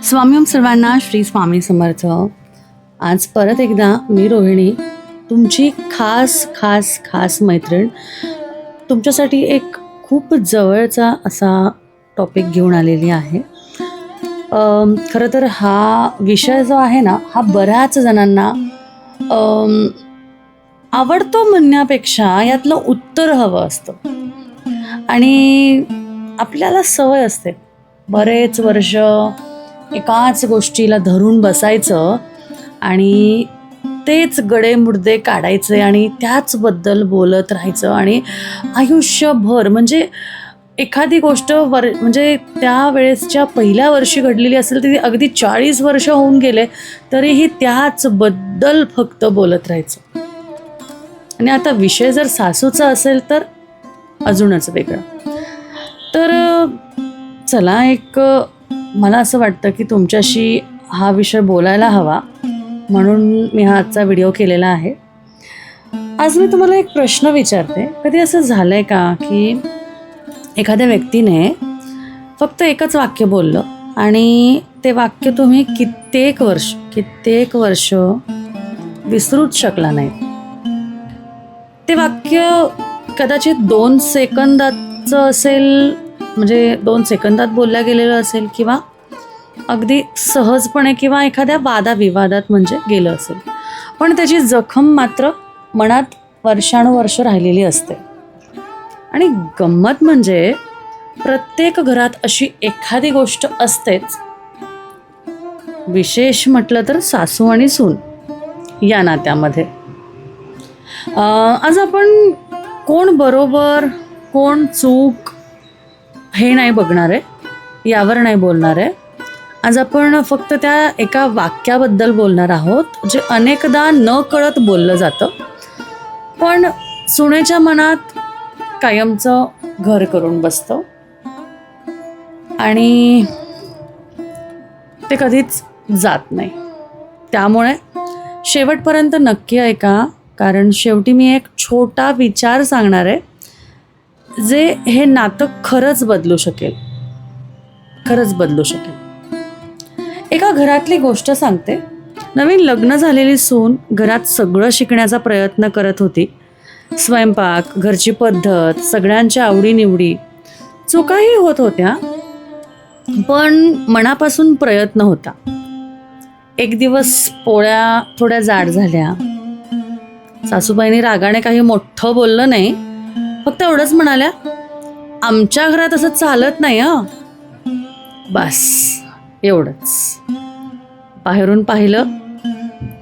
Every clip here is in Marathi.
स्वामी सर्वांना श्री स्वामी समर्थ. आज परत एकदा मी रोहिणी, तुमची खास खास खास मैत्रीण, तुमच्यासाठी एक खूप जवळचा असा टॉपिक घेऊन आलेली आहे. खरं तर हा विषय जो आहे ना, हा बऱ्याच जणांना आवडतो म्हणण्यापेक्षा यातलं उत्तर हवं असतं. आणि आपल्याला सवय असते बरेच वर्ष एकाच गोष्टीला धरून बसायचं आणि तेच गडेमुडदे काढायचे आणि त्याचबद्दल बोलत राहायचं आणि आयुष्यभर म्हणजे एखादी गोष्ट म्हणजे त्यावेळेसच्या पहिल्या वर्षी घडलेली असेल तर ती अगदी 40 वर्ष होऊन गेले तरीही त्याचबद्दल फक्त बोलत राहायचं. आणि आता विषय जर सासूचा असेल तर अजूनच वेगळं. तर चला, मला असं वाटतं की तुमच्याशी हा विषय बोलायला हवा म्हणून मी हा आजचा व्हिडिओ केलेला आहे. आज मी तुम्हाला एक प्रश्न विचारते. कधी असं झालंय का की एखाद्या व्यक्तीने फक्त एकच वाक्य बोललं आणि ते वाक्य तुम्ही कित्येक वर्ष विसरूच शकला नाही? ते वाक्य कदाचित 2 सेकंदाचं असेल, म्हणजे 2 सेकंदात बोलल्या गेलेलं असेल, किंवा अगदी सहजपणे किंवा एखाद्या वादाविवादात म्हणजे गेलं असेल, पण त्याची जखम मात्र मनात वर्षानुवर्ष राहिलेली असते. आणि गंमत म्हणजे प्रत्येक घरात अशी एखादी गोष्ट असतेच. विशेष म्हटलं तर सासू आणि सून या नात्यामध्ये. आज आपण कोण बरोबर कोण चूक हे नाही बघणार आहे, यावर नाही बोलणार आहे. आज आपण फक्त त्या एका वाक्याबद्दल बोलणार आहोत जे अनेकदा न कळत बोललं जातं, पण सुनेच्या मनात कायमचं घर करून बसतं आणि ते कधीच जात नाही. त्यामुळे शेवटपर्यंत नक्की ऐका, कारण शेवटी मी एक छोटा विचार सांगणार आहे जे हे नातं खरंच बदलू शकेल. एका घरातली गोष्ट सांगते. नवीन लग्न झालेली सून घरात सगळं शिकण्याचा प्रयत्न करत होती. स्वयंपाक, घरची पद्धत, सगळ्यांच्या आवडीनिवडी. चुकाही होत होत्या, पण मनापासून प्रयत्न होता. एक दिवस पोळ्या थोड्या जाड झाल्या. सासूबाईंनी रागाने काही मोठं बोललं नाही, फक्त एवढंच म्हणाल्या, आमच्या घरात असं चालत नाही हं. बस एवढंच. बाहेरून पाहिलं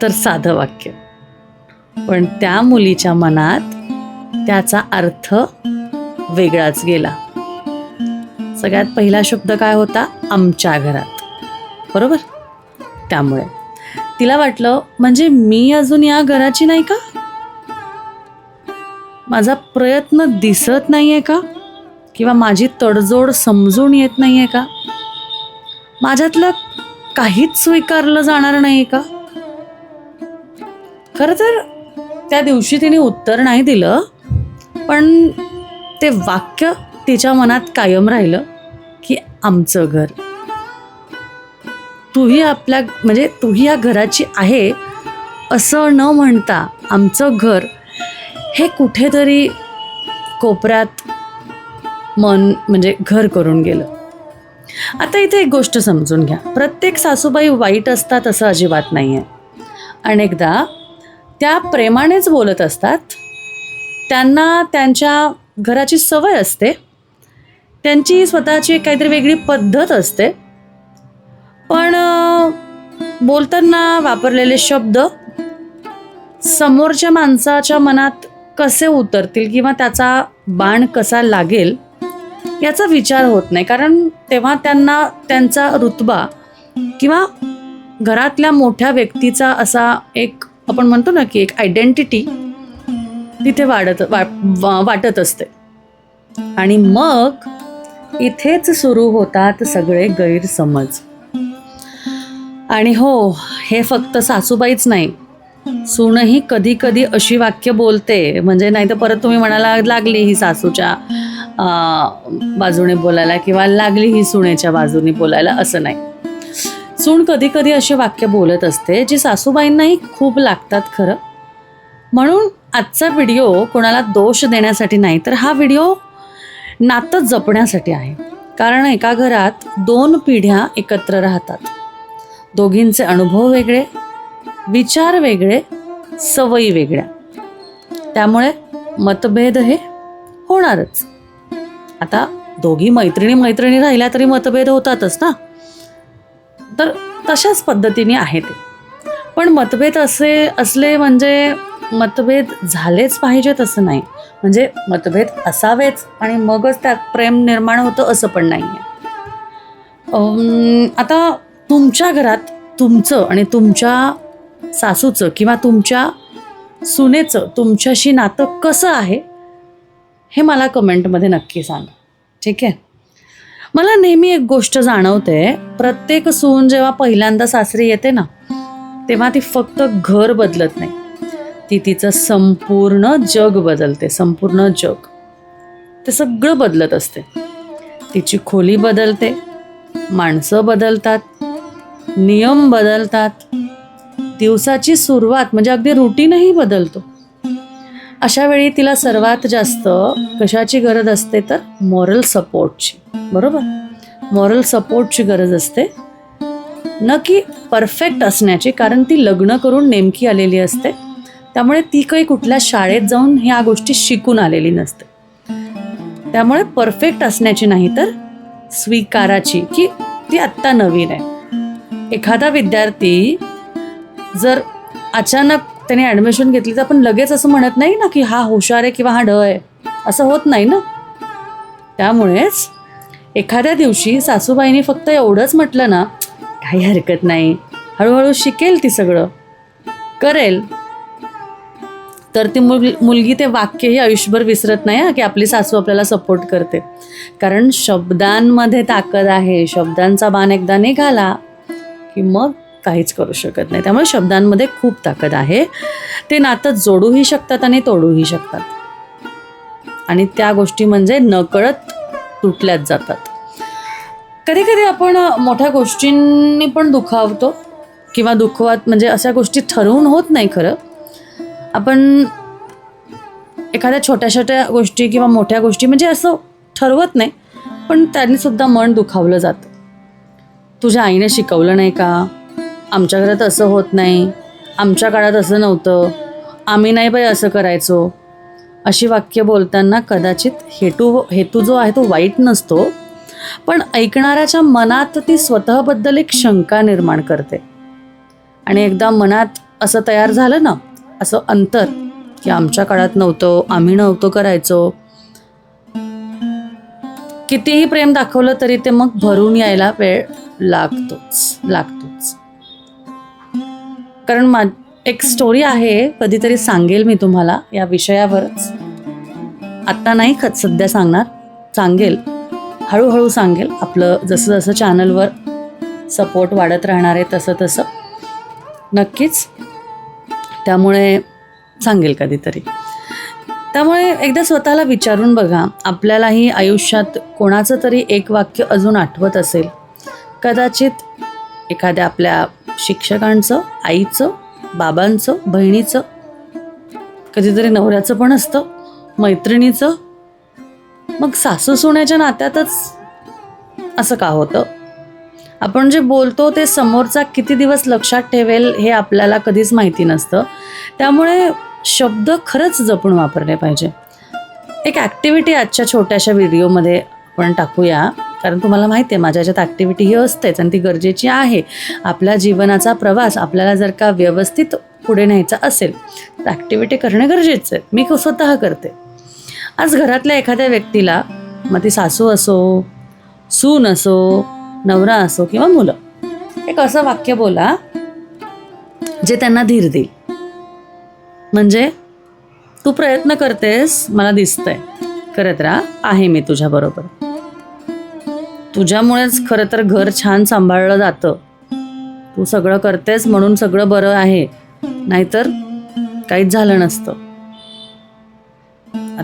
तर साधं वाक्य, पण त्या मुलीच्या मनात त्याचा अर्थ वेगळाच गेला. सगळ्यात पहिला शब्द काय होता? आमच्या घरात. बरोबर? त्यामुळे तिला वाटलं, म्हणजे मी अजून या घराची नाही का? माझा प्रयत्न दिसत नाहीये का? किंवा माझी तडजोड समजून येत नाहीये का? माझ्यातलं काहीच स्वीकारलं जाणार नाही का? खरं तर त्या दिवशी तिने उत्तर नाही दिलं, पण ते वाक्य तिच्या मनात कायम राहिलं की आमचं घर. तूही या घराची आहे असं न म्हणता आमचं घर हे कुठेतरी कोपऱ्यात म्हणजे घर करून गेलं. आता इथे एक गोष्ट समजून घ्या. प्रत्येक सासूबाई वाईट असतात असं अजिबात नाही आहे. अनेकदा त्या प्रेमानेच बोलत असतात. त्यांना त्यांच्या घराची सवय असते, त्यांची स्वतःची काहीतरी वेगळी पद्धत असते, पण बोलताना वापरलेले शब्द समोरच्या माणसाच्या मनात कसे उतरतील किंवा त्याचा बाण कसा लागेल याचा विचार होत नाही. कारण तेव्हा त्यांना त्यांचा रुतबा किंवा घरातल्या मोठ्या व्यक्तीचा असा एक, आपण म्हणतो ना की एक आयडेंटिटी तिथे वाटत असते. आणि मग इथेच सुरू होतात सगळे गैरसमज. आणि हो, हे फक्त सासूबाईच नाही, सूनही कधी कधी अशी वाक्य बोलते, म्हणजे नाही तर परत तुम्ही म्हणायला लागली ही सासूच्या बाजूने बोलायला किंवा लागली ही सुनेच्या बाजूने बोलायला, असं नाही. सून कधी कधी अशी वाक्य बोलत असते जी सासूबाईंनाही खूप लागतात खरं. म्हणून आजचा व्हिडिओ कोणाला दोष देण्यासाठी नाही, तर हा व्हिडिओ नातं जपण्यासाठी आहे. कारण एका घरात 2 पिढ्या एकत्र राहतात. दोघींचे अनुभव वेगळे, विचार वेगळे, सवयी वेगळ्या. त्यामुळे मतभेद हे होणारच. आता दोघी मैत्रिणी राहिल्या तरी मतभेद होतातच ना. तर तशाच पद्धतीने आहे ते. पण मतभेद असले म्हणजे मतभेद झालेच पाहिजेत असं नाही. म्हणजे मतभेद असावेच आणि मगच त्यात प्रेम निर्माण होतं असं पण नाही आहे. आता तुमच्या घरात तुमचं आणि तुमच्या सासूचं किंवा तुमच्या सुनेचं तुमच्याशी नातं कसं आहे हे मला कमेंटमध्ये नक्की सांगा. ठीक आहे. मला नेहमी एक गोष्ट जाणवते, प्रत्येक सून जेव्हा पहिल्यांदा सासरी येते ना, तेव्हा ती फक्त घर बदलत नाही, ती तिचं संपूर्ण जग बदलते. संपूर्ण जग, ते सगळं बदलत असते. तिची खोली बदलते, माणसं बदलतात, नियम बदलतात, दिवसाची सुरुवात म्हणजे अगदी रुटीनही बदलतो. अशा वेळी तिला सर्वात जास्त कशाची गरज असते तर मॉरल सपोर्टची. बरोबर, मॉरल सपोर्टची गरज असते, न की परफेक्ट असण्याची. कारण ती लग्न करून नेमकी आलेली असते, त्यामुळे ती काही कुठल्या शाळेत जाऊन ह्या गोष्टी शिकून आलेली नसते. त्यामुळे परफेक्ट असण्याची नाही तर स्वीकाराची, की ती आत्ता नवीन आहे. एखादा विद्यार्थी जर अचानक त्याने ॲडमिशन घेतली तर आपण लगेच असं म्हणत नाही ना की हा हुशार आहे किंवा हा ढ आहे, असं होत नाही ना. त्यामुळेच एखाद्या दिवशी सासूबाईंनी फक्त एवढंच म्हटलं ना, काही हरकत नाही, हळूहळू शिकेल ती, सगळं करेल, तर ती मुलगी ते वाक्यही आयुष्यभर विसरत नाही की आपली सासू आपल्याला सपोर्ट करते. कारण शब्दांमध्ये ताकद आहे. शब्दांचा बाण एकदा निघाला की मग काहीच करू शकत नाही. त्यामुळे शब्दांमध्ये खूप ताकद आहे. ते नातं जोडूही शकतात आणि तोडूही शकतात. आणि त्या गोष्टी म्हणजे नकळत तुटल्याच जातात. कधी कधी आपण मोठ्या गोष्टींनी पण दुखावतो किंवा दुखवत, म्हणजे अशा गोष्टी ठरवून होत नाही खरं. आपण एखाद्या छोट्या छोट्या गोष्टी किंवा मोठ्या गोष्टी म्हणजे असं ठरवत नाही, पण त्यांनी सुद्धा मन दुखावलं जातं. तुझ्या आईने शिकवलं नाही का, आमच्या घरात असं होत नाही, आमच्या काळात असं नव्हतं, आम्ही नाही बाई असं करायचो. अशी वाक्य बोलताना कदाचित हेतू जो आहे तो वाईट नसतो, पण ऐकणाऱ्याच्या मनात ती स्वतःबद्दल एक शंका निर्माण करते. आणि एकदा मनात असं तयार झालं ना, असं अंतर की आमच्या काळात नव्हतं, आम्ही नव्हतो करायचो, कितीही प्रेम दाखवलं तरी ते मग भरून यायला वेळ लागतोच. कारण एक स्टोरी आहे, कधीतरी सांगेल मी तुम्हाला या विषयावरच. आत्ता नाही सध्या सांगेल, हळूहळू सांगेल. आपलं जसं जसं चॅनलवर सपोर्ट वाढत राहणार आहे तसं तसं नक्कीच, त्यामुळे सांगेल कधीतरी. त्यामुळे एकदा स्वतःला विचारून बघा, आपल्यालाही आयुष्यात कोणाचं तरी एक वाक्य अजून आठवत असेल. कदाचित एखाद्या आपल्या शिक्षकांचं, आईचं, बाबांचं, बहिणीचं, कधीतरी नवऱ्याचं पण असतं, मैत्रिणीचं. मग सासू सुनेच्या नात्यातच असं का होतं? आपण जे बोलतो ते समोरचा किती दिवस लक्षात ठेवेल हे आपल्याला कधीच माहिती नसतं. त्यामुळे शब्द खरंच जपून वापरले पाहिजे. एक ॲक्टिव्हिटी आजच्या छोट्याशा व्हिडिओमध्ये आपण टाकूया, कारण तुम्हाला माहिती आहे माझ्या ह्याच्यात ॲक्टिव्हिटी ही असतेच आणि ती गरजेची आहे. आपल्या जीवनाचा प्रवास आपल्याला जर का व्यवस्थित पुढे न्यायचा असेल तर ॲक्टिव्हिटी करणे गरजेचं आहे. मी स्वतः करते. आज घरातल्या एखाद्या व्यक्तीला, मग ती सासू असो, सून असो, नवरा असो किंवा मुलं, एक असं वाक्य बोला जे त्यांना धीर देईल. म्हणजे तू प्रयत्न करतेस, मला दिसतंय, करत राहा, आहे मी तुझ्याबरोबर. तुझ्यामुळेच खरं तर घर छान सांभाळलं जातं. तू सगळं करतेस म्हणून सगळं बरं आहे, नाहीतर काहीच झालं नसतं.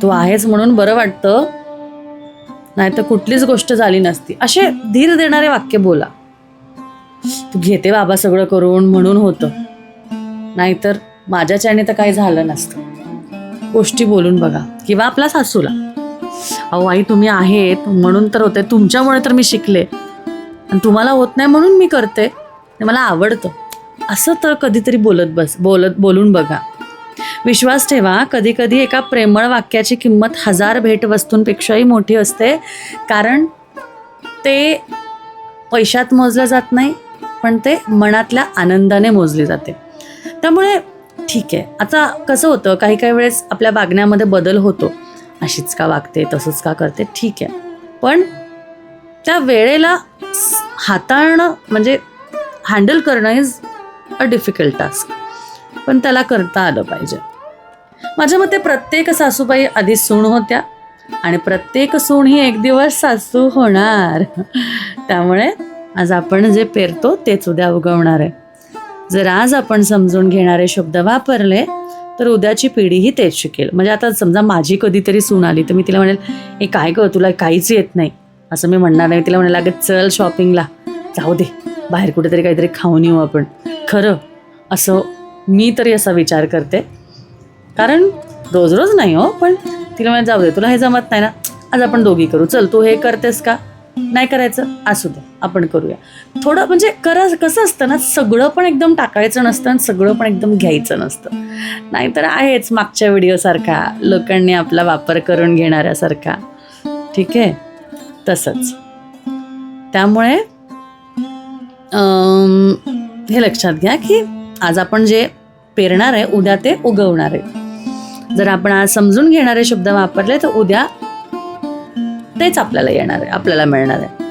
तू आहेस म्हणून बरं वाटतं, नाहीतर कुठलीच गोष्ट झाली नसती. असे धीर देणारे वाक्य बोला. तू घेते बाबा सगळं करून म्हणून होतं, नाहीतर माझ्याच्याने तर काही झालं नसतं. गोष्टी बोलून बघा. किंवा आपला सासूला, अहो आई तुम्ही आहेत म्हणून तर होते, तुमच्यामुळे तर मी शिकले आणि तुम्हाला होत नाही म्हणून मी करते, मला आवडतं, असं तर कधीतरी बोलून बघा. विश्वास ठेवा, कधी कधी एका प्रेमळ वाक्याची किंमत 1000 भेटवस्तूंपेक्षाही मोठी असते. कारण ते पैशात मोजलं जात नाही, पण ते मनातल्या आनंदाने मोजले जाते. त्यामुळे ठीक आहे, आता कसं होतं काही काही वेळेस आपल्या वागण्यामध्ये बदल होतो, अशीच का वागते, तसंच का करते, ठीक आहे, पण त्या वेळेला हाताळणं म्हणजे हँडल करणं इज अ डिफिकल्ट टास्क, पण त्याला करता आलं पाहिजे. माझ्या मते प्रत्येक सासूबाई आधी सून होत्या आणि प्रत्येक सून ही एक दिवस सासू होणार. त्यामुळे आज आपण जे पेरतो तेच उद्या उगवणार आहे. जर आज आपण समजून घेणारे शब्द वापरले तर उद्याची पिढीही तेच शिकेल. म्हणजे आता समजा माझी कधीतरी सून आली तर मी तिला म्हणेल, हे काय गं तुला काहीच येत नाही, असं मी म्हणणार नाही. तिला म्हणेल, अगं चल शॉपिंगला, जाऊ दे बाहेर कुठेतरी काहीतरी खाऊन येऊ आपण. खरं असं मी तरी असा विचार करते, कारण रोज रोज नाही हो, पण तिला म्हणेल जाऊ दे तुला हे जमत नाही ना, आज आपण दोघी करू, चल तू हे करतेस का, नाही करायचं असू दे आपण करूया थोडं. म्हणजे कसं असतं ना, सगळं पण एकदम टाकायचं नसतं आणि सगळं पण एकदम घ्यायचं नसतं. नाहीतर आहेच मागच्या व्हिडिओसारखा लोकांनी आपला वापर करून घेणाऱ्यासारखा, ठीक आहे, तसंच. त्यामुळे हे लक्षात घ्या की आज आपण जे पेरणार आहे उद्या ते उगवणार आहे. जर आपण आज समजून घेणारे शब्द वापरले तर उद्या तेच आपल्याला येणार आहे, आपल्याला मिळणार आहे.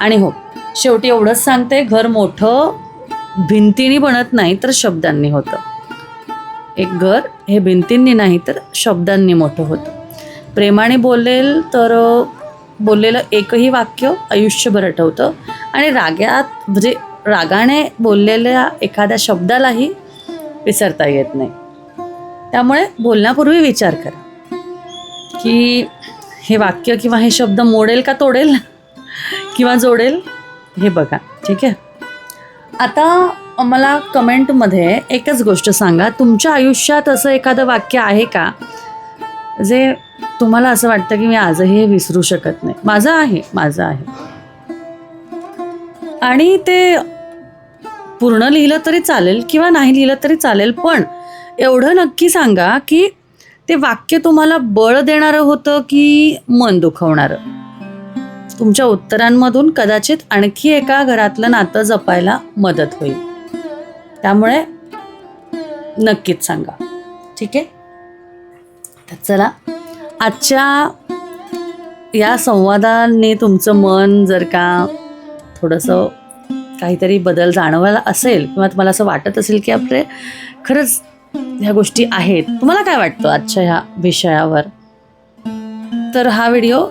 आणि हो, शेवटी एवढंच सांगते, घर मोठं भिंतींनी बनत नाही तर शब्दांनी होतं. एक घर हे भिंतींनी नाही तर शब्दांनी मोठं होतं. प्रेमाने बोललेलं एकही वाक्य आयुष्यभर आठवतं आणि रागाने बोललेल्या एखाद्या शब्दालाही विसरता येत नाही. त्यामुळे बोलण्यापूर्वी विचार करा की हे वाक्य किंवा हे शब्द मोडेल का तोडेल किंवा जोडेल, हे बघा, ठीक आहे. आता मला कमेंटमध्ये एकच गोष्ट सांगा, तुमच्या आयुष्यात असं एखादं वाक्य आहे का जे तुम्हाला असं वाटतं की मी आजही हे विसरू शकत नाही? माझं आहे. आणि ते पूर्ण लिहिलं तरी चालेल किंवा नाही लिहिलं तरी चालेल, पण एवढं नक्की सांगा की ते वाक्य तुम्हाला बळ देणारं होतं की मन दुखवणारं. तुमच्या उत्तरांमधून कदाचित आणखी एका घरातलं नातं जपायला मदत होईल. त्यामुळे नक्कीच सांगा, ठीक आहे. तर चला, आजच्या या संवादाने तुमचं मन जर का थोडंसं काहीतरी बदल जाणवायला असेल किंवा तुम्हाला असं वाटत असेल की आपले खरंच ह्या गोष्टी आहेत, तुम्हाला काय वाटतं आजच्या ह्या विषयावर, तर हा व्हिडिओ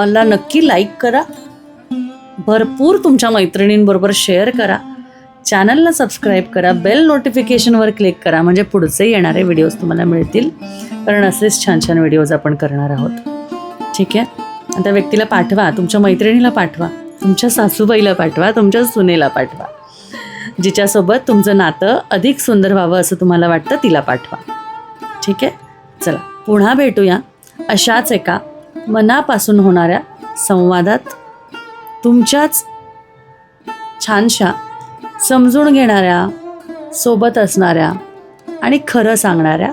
ला नक्की लाईक करा, भरपूर तुमच्या मैत्रिणींबरोबर शेअर करा, चॅनलला सबस्क्राईब करा, बेल नोटिफिकेशनवर क्लिक करा, म्हणजे पुढचे येणारे व्हिडिओज तुम्हाला मिळतील. कारण असेच छान छान व्हिडिओज आपण करणार आहोत, ठीक आहे. आणि त्या व्यक्तीला पाठवा, तुमच्या मैत्रिणीला पाठवा, तुमच्या सासूबाईला पाठवा, तुमच्या सुनेला पाठवा, जिच्यासोबत तुमचं नातं अधिक सुंदर व्हावं असं तुम्हाला वाटतं तिला पाठवा, ठीक आहे. चला, पुन्हा भेटूया अशाच एका मनापासून होणाऱ्या संवादात, तुमच्याच छानशा समजून घेणाऱ्या, सोबत असणाऱ्या आणि खरं सांगणाऱ्या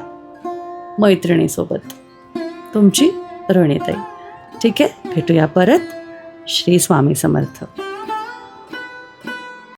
मैत्रिणीसोबत. तुमची रोहिणीताई, ठीक आहे. भेटूया परत. श्री स्वामी समर्थ.